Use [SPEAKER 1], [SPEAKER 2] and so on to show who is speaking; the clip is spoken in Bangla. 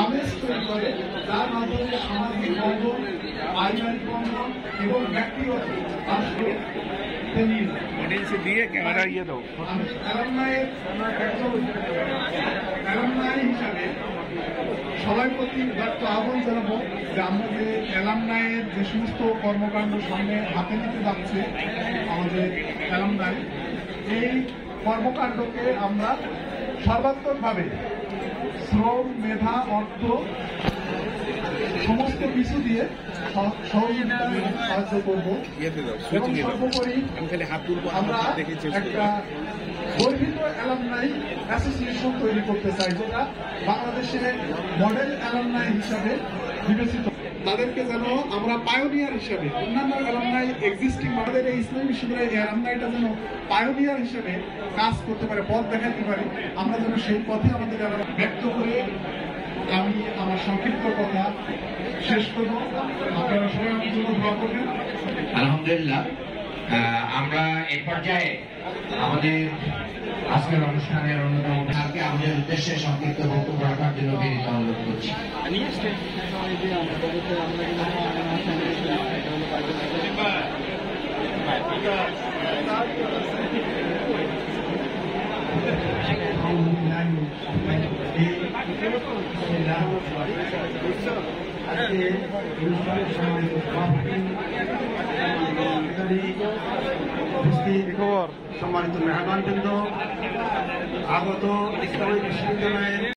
[SPEAKER 1] আমেজ তৈরি করে, যার মাধ্যমে সামাজিক বন্ধন, পারিবারিক বন্ধন এবং ব্যক্তিগত হিসাবে সবাই প্রতি ব্যক্ত আহ্বান জানাবো যে আমরা যে অ্যালামনাইয়ের যে সমস্ত কর্মকাণ্ড সামনে হাতে নিতে যাচ্ছে আমাদের অ্যালামনাই, এই কর্মকাণ্ডকে আমরা সর্বাত্মকভাবে শ্রম, মেধা, অর্থ সমস্ত কিছু দিয়ে সহযোগিতা এবং সাহায্য করবো। এবং সর্বোপরি আমরা একটা গর্বিত অ্যালামনাই অ্যাসোসিয়েশন তৈরি করতে চাই, যেটা বাংলাদেশের মডেল অ্যালামনাই হিসাবে বিবেচিত। তাদেরকে যেন আমরা পায়োনিয়ার হিসাবে, অন্যান্য অ্যালামনাই এক্সিস্টিং আমাদের এই ইসলামী বিশ্ববিদ্যালয়ের অ্যালামনাইটা যেন পায়োনিয়ার হিসাবে কাজ করতে পারে, পথ দেখাতে পারে, আমরা যেন সেই পথে আমাদের ব্যক্ত করে আমি আমার সংক্ষিপ্ত কথা শেষ করব। আপনারা সবাই আমার জন্য দোয়া করবেন।
[SPEAKER 2] আলহামদুলিল্লাহ, আমরা এই পর্যায়ে আমাদের আজকের অনুষ্ঠানের অন্যতম ভাগকে আমাদের উদ্দেশ্যে সংক্ষিপ্ত বক্তব্য রাখার জন্য বিনীত অনুরোধ করছি।
[SPEAKER 3] সম্মানিত মেহমানবৃন্দ, আগত ইসলামী বিশ্ববিদ্যালয়ের